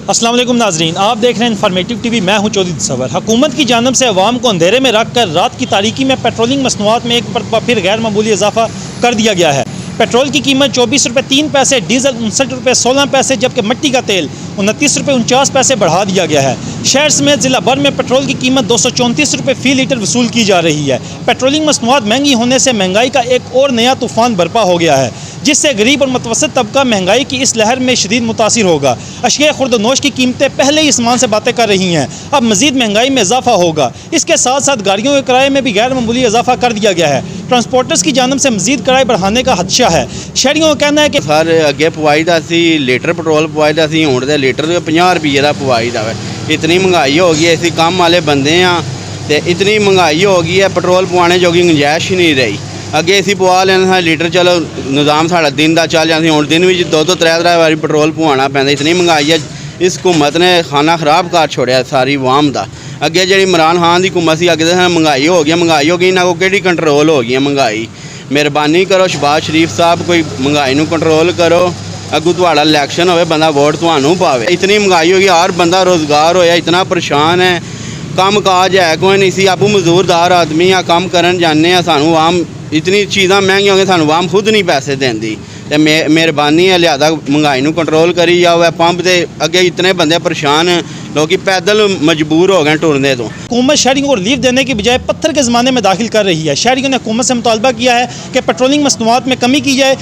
अस्सलाम वालेकुम नाजरीन, आप देख रहे हैं इन्फॉर्मेटिव टीवी। मैं हूं चौधरी तस्वर। हुकूमत की जानिब से अवाम को अंधेरे में रख कर रात की तारीकी में पेट्रोलिंग मसनूआत में एक मरतबा फिर गैर मामूली इजाफा कर दिया गया है। पेट्रोल की कीमत 24 रुपये 3 पैसे, डीजल 59 रुपये 16 पैसे, जबकि मिट्टी का तेल 29 रुपये 49 पैसे बढ़ा दिया गया है। शहर समेत जिला भर में पेट्रोल की कीमत 234 रुपये फ़ी लीटर वसूल की जा रही है। पेट्रोलिंग मसनूआत महंगी होने से महंगाई का एक और नया तूफ़ान बरपा हो गया है, जिससे गरीब और मुतवस्सित तबका महंगाई की इस लहर में शदीद मुतासिर होगा। अशिया खुर्दनोश की कीमतें पहले ही आसमान से बातें कर रही हैं, अब मजीद महंगाई में इजाफा होगा। इसके साथ साथ गाड़ियों के किराए में भी गैर मामूली इजाफा कर दिया गया है। ट्रांसपोर्टर्स की जानिब से मजीद किराए बढ़ाने का खदशा है। शहरियों का कहना है कि सर अगे पवाईदा सी लीटर पेट्रोल पवाईदा सी, हुण दे लीटर 50 रुपये का पवाईदा है। इतनी महंगाई हो गई है, असीं काम वाले बंदे हाँ, तो इतनी महंगाई हो गई है पेट्रोल पवाने जोगी गुंजाइश ही नहीं रही। अगे असीं पवा लेना लीटर, चलो निज़ाम साढ़ा दिन का चल जाती, हुण दिन में 2-3 बारी पेट्रोल पवाना पैंदा। इतनी महंगाई है, इस हुकूमत ने खाना खराब कर छोड़िया सारी अवाम का। अगे जी इमरान खान की हुकूमत सी, अगे महंगाई हो गई इन्हों को कि कंट्रोल हो गई है महंगाई। मेहरबानी करो शहबाज शरीफ साहब, कोई महंगाई को कंट्रोल करो। अगू थोड़ा इलैक्शन हो, बंदा वोट थानू पावे। इतनी महंगाई होगी, हर बंदा रोज़गार होया इतना परेशान है, काम काज है कोई नहीं सी। आपू मजदूरदार आदमी आ, काम करन जाने आ, सानू आम इतनी चीज़ां महंगी हो गई, सानू आम खुद नहीं पैसे देंदी। तो मेहरबानी है लिहाजा महंगाई को कंट्रोल करी जाओ। पंप के अगे इतने बंदे परेशान, लोग पैदल मजबूर हो गए टुरने तो। हुकूमत शहरियों को रिलीफ देने की बजाय पत्थर के ज़माने में दाखिल कर रही है। शहरियों ने हुकूमत से मुतालबा किया है कि पेट्रोलिंग मसनूआत में कमी की जाए।